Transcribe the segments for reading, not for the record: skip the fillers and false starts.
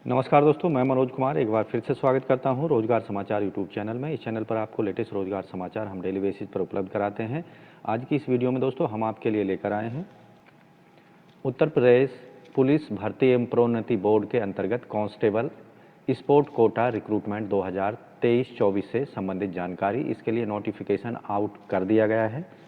नमस्कार दोस्तों, मैं मनोज कुमार एक बार फिर से स्वागत करता हूं रोजगार समाचार यूट्यूब चैनल में। इस चैनल पर आपको लेटेस्ट रोजगार समाचार हम डेली बेसिस पर उपलब्ध कराते हैं। आज की इस वीडियो में दोस्तों हम आपके लिए लेकर आए हैं उत्तर प्रदेश पुलिस भर्ती एवं प्रोन्नति बोर्ड के अंतर्गत कांस्टेबल स्पोर्ट कोटा रिक्रूटमेंट 2023-24 से संबंधित जानकारी। इसके लिए नोटिफिकेशन आउट कर दिया गया है।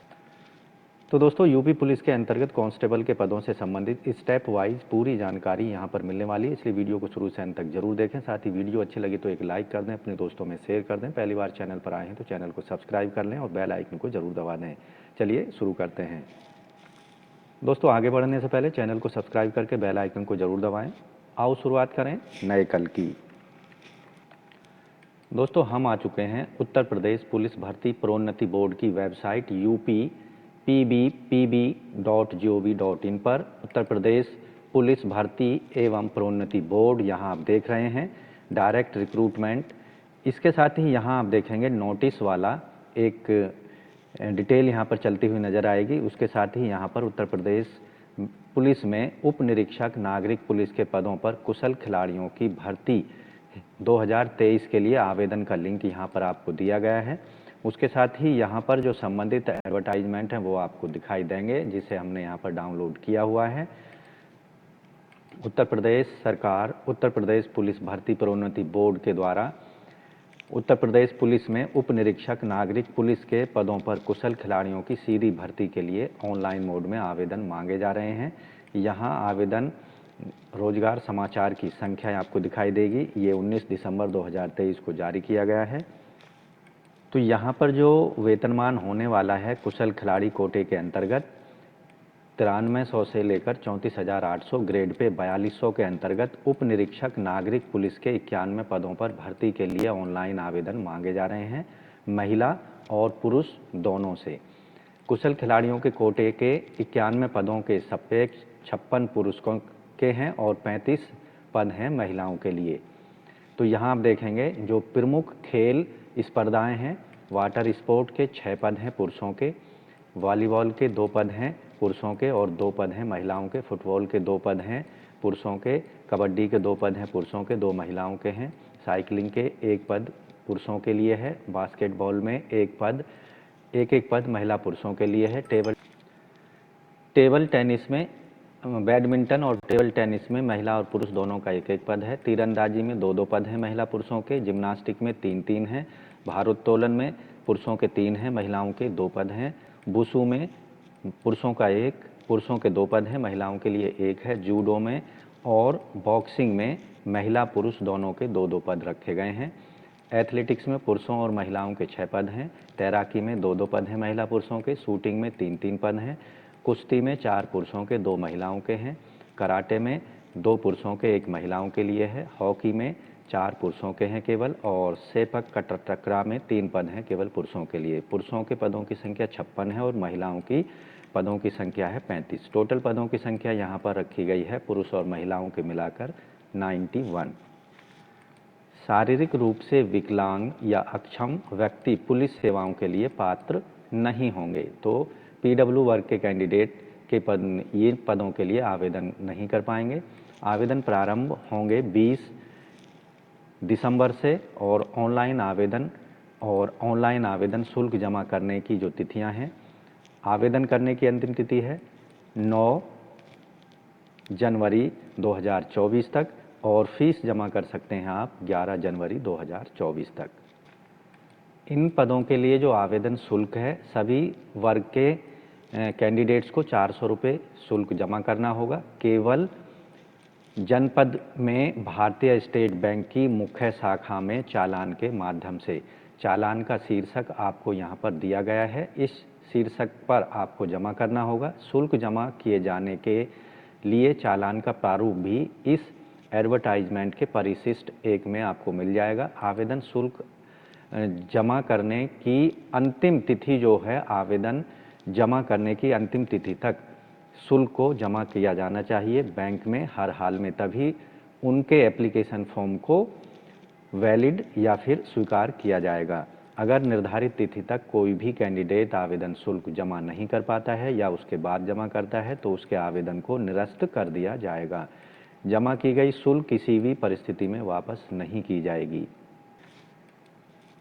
तो दोस्तों यूपी पुलिस के अंतर्गत कांस्टेबल के पदों से संबंधित स्टेप वाइज पूरी जानकारी यहां पर मिलने वाली है, इसलिए वीडियो को शुरू से अंत तक जरूर देखें। साथ ही वीडियो अच्छी लगी तो एक लाइक कर दें, अपने दोस्तों में शेयर कर दें। पहली बार चैनल पर आए हैं तो चैनल को सब्सक्राइब कर लें और बेल आइकन को जरूर दबा दें। चलिए शुरू करते हैं। दोस्तों आगे बढ़ने से पहले चैनल को सब्सक्राइब करके बेल आइकन को जरूर दबाएं। आओ शुरुआत करें नए कल की। दोस्तों हम आ चुके हैं उत्तर प्रदेश पुलिस भर्ती प्रोन्नति बोर्ड की वेबसाइट upppb.gov.in पर। उत्तर प्रदेश पुलिस भर्ती एवं प्रोन्नति बोर्ड यहाँ आप देख रहे हैं, डायरेक्ट रिक्रूटमेंट। इसके साथ ही यहाँ आप देखेंगे नोटिस वाला एक डिटेल यहाँ पर चलती हुई नजर आएगी। उसके साथ ही यहाँ पर उत्तर प्रदेश पुलिस में उप निरीक्षक नागरिक पुलिस के पदों पर कुशल खिलाड़ियों की भर्ती 2023 के लिए आवेदन का लिंक यहाँ पर आपको दिया गया है। उसके साथ ही यहाँ पर जो संबंधित एडवर्टाइजमेंट हैं वो आपको दिखाई देंगे, जिसे हमने यहाँ पर डाउनलोड किया हुआ है। उत्तर प्रदेश सरकार उत्तर प्रदेश पुलिस भर्ती प्रोन्नति बोर्ड के द्वारा उत्तर प्रदेश पुलिस में उप निरीक्षक नागरिक पुलिस के पदों पर कुशल खिलाड़ियों की सीधी भर्ती के लिए ऑनलाइन मोड में आवेदन मांगे जा रहे हैं। यहाँ आवेदन रोजगार समाचार की संख्या आपको दिखाई देगी। ये 19 दिसंबर 2023 को जारी किया गया है। तो यहाँ पर जो वेतनमान होने वाला है कुशल खिलाड़ी कोटे के अंतर्गत 9300 से लेकर 34,800, ग्रेड पे 4200 के अंतर्गत उप निरीक्षक नागरिक पुलिस के 91 पदों पर भर्ती के लिए ऑनलाइन आवेदन मांगे जा रहे हैं, महिला और पुरुष दोनों से। कुशल खिलाड़ियों के कोटे के 91 पदों के सापेक्ष 56 पुरुषों के हैं और 35 पद हैं महिलाओं के लिए। तो यहाँ आप देखेंगे जो प्रमुख खेल स्पर्धाएं हैं, वाटर स्पोर्ट के 6 पद हैं पुरुषों के, वॉलीबॉल के 2 पद हैं पुरुषों के और 2 पद हैं महिलाओं के, फुटबॉल के 2 पद हैं पुरुषों के, कबड्डी के 2 पद हैं पुरुषों के, 2 महिलाओं के हैं, साइकिलिंग के 1 पद पुरुषों के लिए है, बास्केटबॉल में 1 पद महिला पुरुषों के लिए है, टेबल टेनिस में बैडमिंटन और टेबल टेनिस में महिला और पुरुष दोनों का 1-1 पद है, तीरंदाजी में 2-2 पद हैं महिला पुरुषों के, जिम्नास्टिक में 3-3 हैं, भारोत्तोलन में पुरुषों के 3 हैं महिलाओं के 2 पद हैं, वुशु में पुरुषों का 1, पुरुषों के 2 पद हैं महिलाओं के लिए 1 है, जूडो में और बॉक्सिंग में महिला पुरुष दोनों के 2-2 पद रखे गए हैं, एथलेटिक्स में पुरुषों और महिलाओं के 6 पद हैं, तैराकी में 2-2 पद हैं महिला पुरुषों के, शूटिंग में 3-3 पद हैं, कुश्ती में 4 पुरुषों के 2 महिलाओं के हैं, कराटे में 2 पुरुषों के 1 महिलाओं के लिए है, हॉकी में 4 पुरुषों के हैं केवल, और सेपक टकरा में 3 पद हैं केवल पुरुषों के लिए। पुरुषों के पदों की संख्या 56 है और महिलाओं की पदों की संख्या है 35। टोटल पदों की संख्या यहाँ पर रखी गई है पुरुष और महिलाओं के मिलाकर 91। शारीरिक रूप से विकलांग या अक्षम व्यक्ति पुलिस सेवाओं के लिए पात्र नहीं होंगे। तो पीडब्ल्यू वर्ग के कैंडिडेट के ये पदों के लिए आवेदन नहीं कर पाएंगे। आवेदन प्रारंभ होंगे 20 दिसंबर से और ऑनलाइन आवेदन शुल्क जमा करने की जो तिथियां हैं, आवेदन करने की अंतिम तिथि है 9 जनवरी 2024 तक और फीस जमा कर सकते हैं आप 11 जनवरी 2024 तक। इन पदों के लिए जो आवेदन शुल्क है, सभी वर्ग के कैंडिडेट्स को 400 रुपये शुल्क जमा करना होगा। केवल जनपद में भारतीय स्टेट बैंक की मुख्य शाखा में चालान के माध्यम से। चालान का शीर्षक आपको यहाँ पर दिया गया है, इस शीर्षक पर आपको जमा करना होगा। शुल्क जमा किए जाने के लिए चालान का प्रारूप भी इस एडवर्टाइजमेंट के परिशिष्ट 1 में आपको मिल जाएगा। आवेदन शुल्क जमा करने की अंतिम तिथि जो है, आवेदन जमा करने की अंतिम तिथि तक शुल्क को जमा किया जाना चाहिए बैंक में हर हाल में, तभी उनके एप्लीकेशन फॉर्म को वैलिड या फिर स्वीकार किया जाएगा। अगर निर्धारित तिथि तक कोई भी कैंडिडेट आवेदन शुल्क जमा नहीं कर पाता है या उसके बाद जमा करता है तो उसके आवेदन को निरस्त कर दिया जाएगा। जमा की गई शुल्क किसी भी परिस्थिति में वापस नहीं की जाएगी।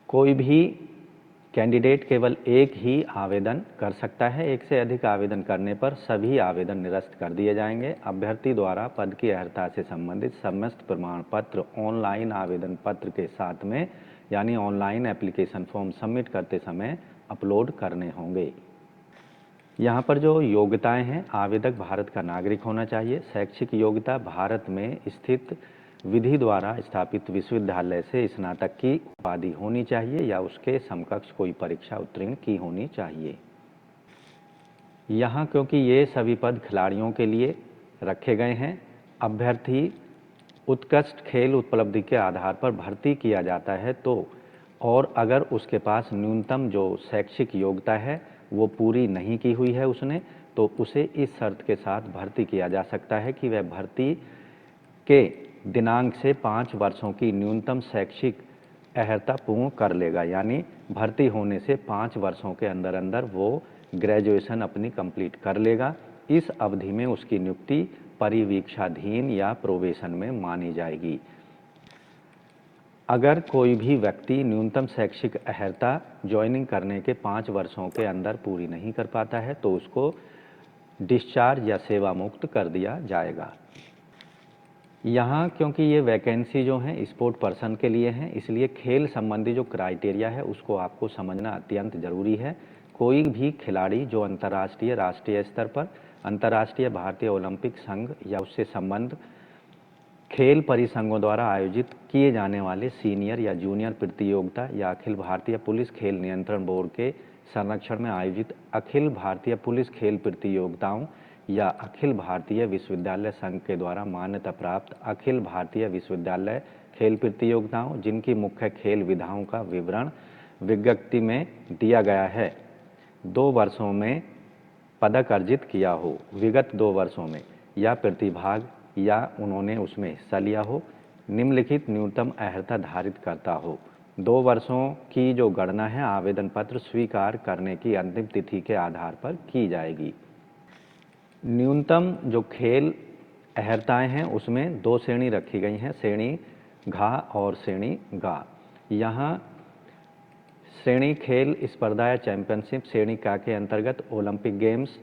कोई भी कैंडिडेट केवल एक ही आवेदन कर सकता है। एक से अधिक आवेदन करने पर सभी आवेदन निरस्त कर दिए जाएंगे। अभ्यर्थी द्वारा पद की अर्हता से संबंधित समस्त प्रमाण पत्र ऑनलाइन आवेदन पत्र के साथ में यानी ऑनलाइन एप्लीकेशन फॉर्म सबमिट करते समय अपलोड करने होंगे। यहाँ पर जो योग्यताएं हैं, आवेदक भारत का नागरिक होना चाहिए। शैक्षिक योग्यता भारत में स्थित विधि द्वारा स्थापित विश्वविद्यालय से स्नातक की उपाधि होनी चाहिए या उसके समकक्ष कोई परीक्षा उत्तीर्ण की होनी चाहिए। यहाँ क्योंकि ये सभी पद खिलाड़ियों के लिए रखे गए हैं, अभ्यर्थी उत्कृष्ट खेल उपलब्धि के आधार पर भर्ती किया जाता है तो और अगर उसके पास न्यूनतम जो शैक्षिक योग्यता है वो पूरी नहीं की हुई है उसने, तो उसे इस शर्त के साथ भर्ती किया जा सकता है कि वह भर्ती के दिनांक से 5 वर्षों की न्यूनतम शैक्षिक अर्हता पूर्ण कर लेगा। यानी भर्ती होने से 5 वर्षों के अंदर अंदर वो ग्रेजुएशन अपनी कंप्लीट कर लेगा। इस अवधि में उसकी नियुक्ति परिवीक्षाधीन या प्रोबेशन में मानी जाएगी। अगर कोई भी व्यक्ति न्यूनतम शैक्षिक अर्हता ज्वाइनिंग करने के 5 वर्षों के अंदर पूरी नहीं कर पाता है तो उसको डिस्चार्ज या सेवा मुक्त कर दिया जाएगा। यहाँ क्योंकि ये वैकेंसी जो हैं स्पोर्ट पर्सन के लिए हैं, इसलिए खेल संबंधी जो क्राइटेरिया है उसको आपको समझना अत्यंत ज़रूरी है। कोई भी खिलाड़ी जो अंतर्राष्ट्रीय राष्ट्रीय स्तर पर अंतर्राष्ट्रीय भारतीय ओलंपिक संघ या उससे संबंध खेल परिसंघों द्वारा आयोजित किए जाने वाले सीनियर या जूनियर प्रतियोगिता या अखिल भारतीय पुलिस खेल नियंत्रण बोर्ड के संरक्षण में आयोजित अखिल भारतीय पुलिस खेल प्रतियोगिताओं या अखिल भारतीय विश्वविद्यालय संघ के द्वारा मान्यता प्राप्त अखिल भारतीय विश्वविद्यालय खेल प्रतियोगिताओं जिनकी मुख्य खेल विधाओं का विवरण विज्ञप्ति में दिया गया है 2 वर्षों में पदक अर्जित किया हो, विगत 2 वर्षों में या प्रतिभाग या उन्होंने उसमें हिस्सा लिया हो, निम्नलिखित न्यूनतम अर्हता धारित करता हो। 2 वर्षों की जो गणना है आवेदन पत्र स्वीकार करने की अंतिम तिथि के आधार पर की जाएगी। न्यूनतम जो खेल अर्हताएं हैं उसमें 2 श्रेणी रखी गई हैं, श्रेणी घा और श्रेणी गा। यहाँ श्रेणी खेल स्पर्धा या चैंपियनशिप श्रेणी का के अंतर्गत ओलंपिक गेम्स,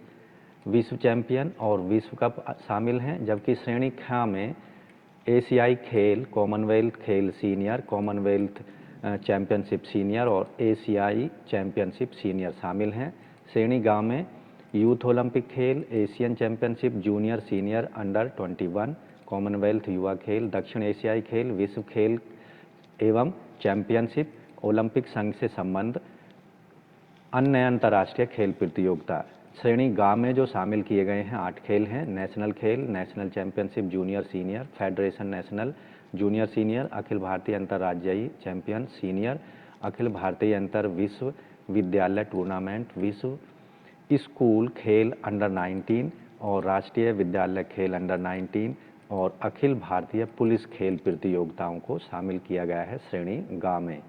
विश्व चैंपियन और विश्व कप शामिल हैं, जबकि श्रेणी ख में एशियाई खेल, कॉमनवेल्थ खेल सीनियर, कॉमनवेल्थ चैंपियनशिप सीनियर और एशियाई चैंपियनशिप सीनियर शामिल हैं। श्रेणी ग में यूथ ओलंपिक खेल, Asian championship junior senior under 21, Commonwealth युवा खेल, दक्षिण एशियाई खेल, विश्व खेल एवं चैंपियनशिप, ओलंपिक संघ से संबंध, अन्य अंतर्राष्ट्रीय खेल प्रतियोगिता। श्रेणी गा में जो शामिल किए गए हैं 8 खेल हैं, नेशनल खेल, national championship junior senior, federation national junior senior, अखिल भारतीय अंतर्राज्यीय चैंपियन सीनियर, अखिल भारतीय अंतर विश्व विद्यालय टूर्नामेंट, विश्व स्कूल खेल अंडर 19 और राष्ट्रीय विद्यालय खेल अंडर 19 और अखिल भारतीय पुलिस खेल प्रतियोगिताओं को शामिल किया गया है श्रेणी गा में।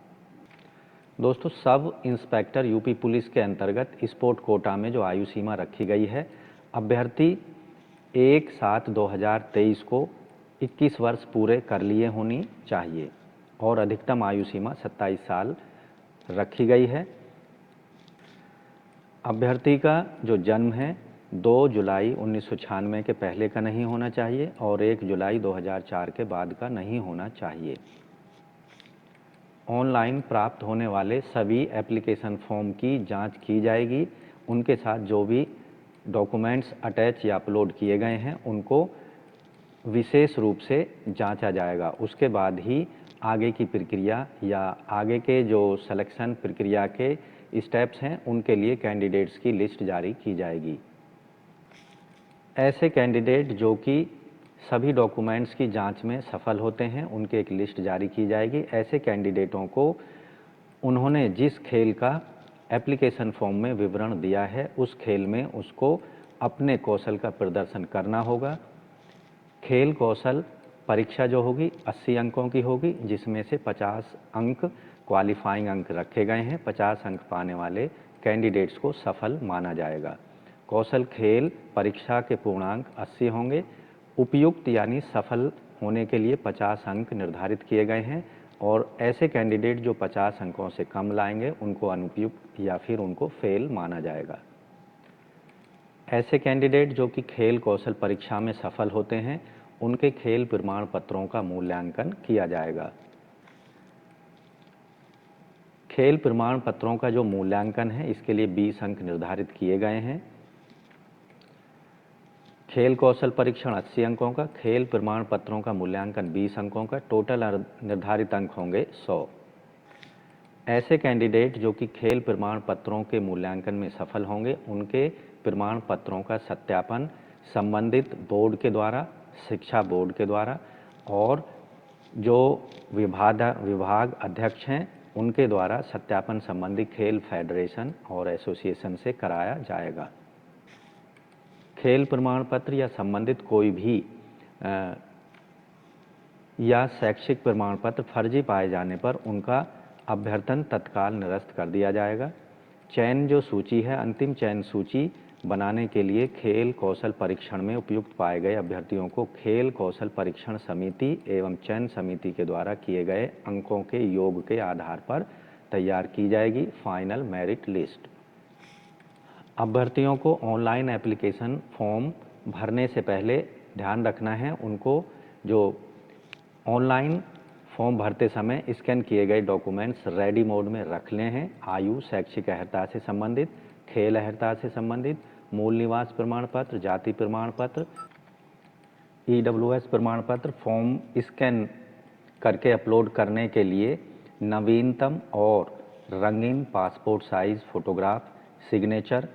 दोस्तों, सब इंस्पेक्टर यूपी पुलिस के अंतर्गत स्पोर्ट कोटा में जो आयु सीमा रखी गई है, अभ्यर्थी 1/7/2023 को 21 वर्ष पूरे कर लिए होनी चाहिए और अधिकतम आयु सीमा 27 साल रखी गई है। अभ्यर्थी का जो जन्म है 2 जुलाई 1996 के पहले का नहीं होना चाहिए और 1 जुलाई 2004 के बाद का नहीं होना चाहिए। ऑनलाइन प्राप्त होने वाले सभी एप्लीकेशन फॉर्म की जांच की जाएगी। उनके साथ जो भी डॉक्यूमेंट्स अटैच या अपलोड किए गए हैं उनको विशेष रूप से जांचा जाएगा। उसके बाद ही आगे की प्रक्रिया या आगे के जो सिलेक्शन प्रक्रिया के स्टेप्स हैं उनके लिए कैंडिडेट्स की लिस्ट जारी की जाएगी। ऐसे कैंडिडेट जो कि सभी डॉक्यूमेंट्स की जांच में सफल होते हैं उनकी एक लिस्ट जारी की जाएगी। ऐसे कैंडिडेटों को उन्होंने जिस खेल का एप्लीकेशन फॉर्म में विवरण दिया है उस खेल में उसको अपने कौशल का प्रदर्शन करना होगा। खेल कौशल परीक्षा जो होगी 80 अंकों की होगी, जिसमें से 50 अंक क्वालिफाइंग अंक रखे गए हैं। 50 अंक पाने वाले कैंडिडेट्स को सफल माना जाएगा। कौशल खेल परीक्षा के पूर्णांक 80 होंगे उपयुक्त यानी सफल होने के लिए 50 अंक निर्धारित किए गए हैं और ऐसे कैंडिडेट जो 50 अंकों से कम लाएंगे उनको अनुपयुक्त या फिर उनको फेल माना जाएगा। ऐसे कैंडिडेट जो कि खेल कौशल परीक्षा में सफल होते हैं उनके खेल प्रमाण पत्रों का मूल्यांकन किया जाएगा। खेल प्रमाण पत्रों का जो मूल्यांकन है इसके लिए 20 अंक निर्धारित किए गए हैं। खेल कौशल परीक्षण 80 अंकों का, खेल प्रमाण पत्रों का मूल्यांकन 20 अंकों का, टोटल निर्धारित अंक होंगे 100। ऐसे कैंडिडेट जो कि खेल प्रमाण पत्रों के मूल्यांकन में सफल होंगे उनके प्रमाण पत्रों का सत्यापन संबंधित बोर्ड के द्वारा, शिक्षा बोर्ड के द्वारा और जो विभाग अध्यक्ष हैं उनके द्वारा सत्यापन संबंधी खेल फेडरेशन और एसोसिएशन से कराया जाएगा। खेल प्रमाण पत्र या संबंधित कोई भी या शैक्षिक प्रमाण पत्र फर्जी पाए जाने पर उनका अभ्यर्थन तत्काल निरस्त कर दिया जाएगा। चयन जो सूची है, अंतिम चयन सूची बनाने के लिए खेल कौशल परीक्षण में उपयुक्त पाए गए अभ्यर्थियों को खेल कौशल परीक्षण समिति एवं चयन समिति के द्वारा किए गए अंकों के योग के आधार पर तैयार की जाएगी फाइनल मेरिट लिस्ट। अभ्यर्थियों को ऑनलाइन एप्लीकेशन फॉर्म भरने से पहले ध्यान रखना है, उनको जो ऑनलाइन फॉर्म भरते समय स्कैन किए गए डॉक्यूमेंट्स रेडी मोड में रखने हैं। आयु, शैक्षिक अर्हता से संबंधित, खेल अर्हता से संबंधित, मूल निवास प्रमाण पत्र, जाति प्रमाण पत्र, EWS प्रमाण पत्र फॉर्म स्कैन करके अपलोड करने के लिए नवीनतम और रंगीन पासपोर्ट साइज फोटोग्राफ, सिग्नेचर,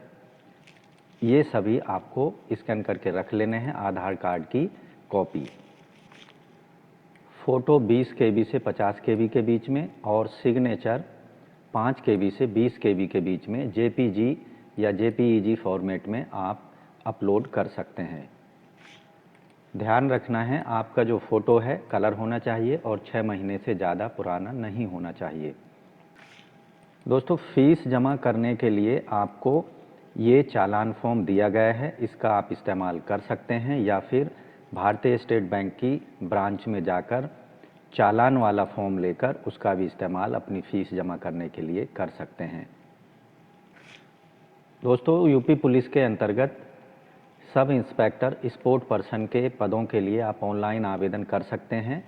ये सभी आपको स्कैन करके रख लेने हैं। आधार कार्ड की कॉपी, फ़ोटो 20 KB से 50 KB के बीच में और सिग्नेचर 5 KB से 20 KB के बीच में JPG या JPEG फॉर्मेट में आप अपलोड कर सकते हैं। ध्यान रखना है आपका जो फ़ोटो है कलर होना चाहिए और 6 महीने से ज़्यादा पुराना नहीं होना चाहिए। दोस्तों, फीस जमा करने के लिए आपको ये चालान फॉर्म दिया गया है, इसका आप इस्तेमाल कर सकते हैं या फिर भारतीय स्टेट बैंक की ब्रांच में जाकर चालान वाला फॉर्म लेकर उसका भी इस्तेमाल अपनी फ़ीस जमा करने के लिए कर सकते हैं। दोस्तों, यूपी पुलिस के अंतर्गत सब इंस्पेक्टर स्पोर्ट पर्सन के पदों के लिए आप ऑनलाइन आवेदन कर सकते हैं।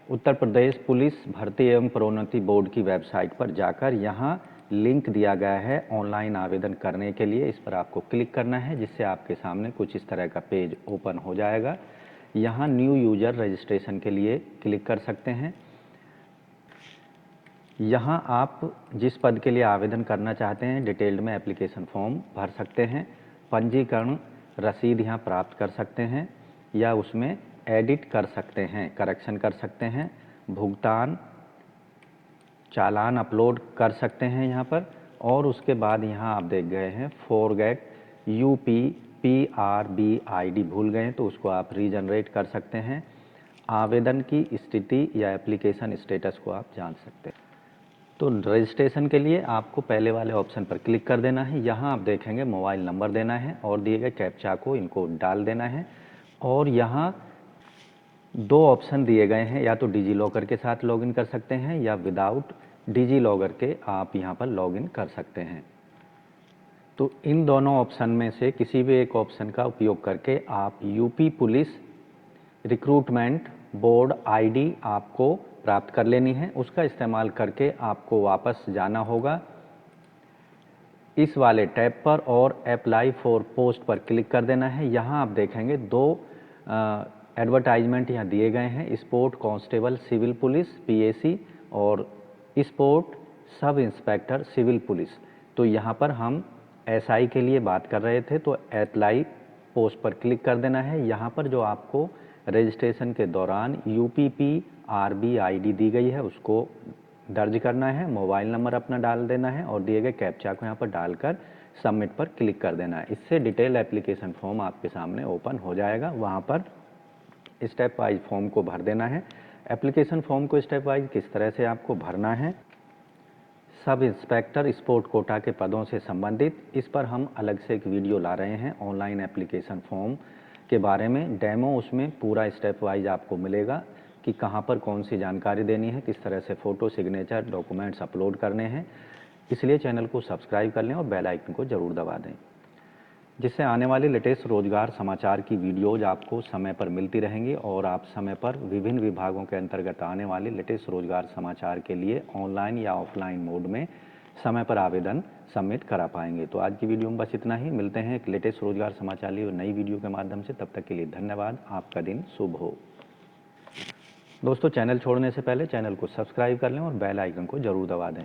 उत्तर प्रदेश पुलिस भर्ती एवं प्रोन्नति बोर्ड की वेबसाइट पर जाकर यहाँ लिंक दिया गया है ऑनलाइन आवेदन करने के लिए, इस पर आपको क्लिक करना है जिससे आपके सामने कुछ इस तरह का पेज ओपन हो जाएगा। यहाँ न्यू यूजर रजिस्ट्रेशन के लिए क्लिक कर सकते हैं। यहाँ आप जिस पद के लिए आवेदन करना चाहते हैं डिटेल्ड में एप्लीकेशन फॉर्म भर सकते हैं। पंजीकरण रसीद यहाँ प्राप्त कर सकते हैं या उसमें एडिट कर सकते हैं, करेक्शन कर सकते हैं। भुगतान चालान अपलोड कर सकते हैं यहाँ पर और उसके बाद यहाँ आप देख गए हैं फॉरगेट UPPRB भूल गए तो उसको आप रीजनरेट कर सकते हैं। आवेदन की स्थिति या एप्लीकेशन स्टेटस को आप जान सकते हैं। तो रजिस्ट्रेशन के लिए आपको पहले वाले ऑप्शन पर क्लिक कर देना है। यहाँ आप देखेंगे मोबाइल नंबर देना है और दिए गए कैप्चा को इनको डाल देना है और यहाँ 2 ऑप्शन दिए गए हैं, या तो डिजी लॉकर के साथ लॉगिन कर सकते हैं या विदाउट डिजी लॉकर के आप यहाँ पर लॉगिन कर सकते हैं। तो इन दोनों ऑप्शन में से किसी भी एक ऑप्शन का उपयोग करके आप UP police recruitment board ID आपको प्राप्त कर लेनी है। उसका इस्तेमाल करके आपको वापस जाना होगा इस वाले टैब पर और अप्लाई फॉर पोस्ट पर क्लिक कर देना है। यहाँ आप देखेंगे 2 एडवर्टाइजमेंट यहाँ दिए गए हैं, sport constable civil police PAC और sport sub inspector civil police. तो यहाँ पर हम SI के लिए बात कर रहे थे तो अप्लाई पोस्ट पर क्लिक कर देना है। यहाँ पर जो आपको रजिस्ट्रेशन के दौरान UPPRB ID दी गई है उसको दर्ज करना है, मोबाइल नंबर अपना डाल देना है और दिए गए कैप्चा को यहाँ पर डालकर सबमिट पर क्लिक कर देना है। इससे डिटेल एप्लीकेशन फॉर्म आपके सामने ओपन हो जाएगा। वहाँ पर स्टेप वाइज फॉर्म को भर देना है। एप्लीकेशन फॉर्म को स्टेप वाइज किस तरह से आपको भरना है, सब इंस्पेक्टर स्पोर्ट कोटा के पदों से संबंधित, इस पर हम अलग से एक वीडियो ला रहे हैं। ऑनलाइन एप्लीकेशन फॉर्म के बारे में डेमो उसमें पूरा स्टेप वाइज आपको मिलेगा कि कहाँ पर कौन सी जानकारी देनी है, किस तरह से फ़ोटो, सिग्नेचर, डॉक्यूमेंट्स अपलोड करने हैं। इसलिए चैनल को सब्सक्राइब कर लें और बेल आइकन को ज़रूर दबा दें, जिससे आने वाले लेटेस्ट रोजगार समाचार की वीडियोज़ आपको समय पर मिलती रहेंगी और आप समय पर विभिन्न विभागों के अंतर्गत आने वाले लेटेस्ट रोजगार समाचार के लिए ऑनलाइन या ऑफलाइन मोड में समय पर आवेदन सबमिट करा पाएंगे। तो आज की वीडियो में बस इतना ही। मिलते हैं एक लेटेस्ट रोजगार समाचार लिए और नई वीडियो के माध्यम से। तब तक के लिए धन्यवाद। आपका दिन शुभ हो। दोस्तों, चैनल छोड़ने से पहले चैनल को सब्सक्राइब कर लें और बेल आइकन को ज़रूर दबा दें।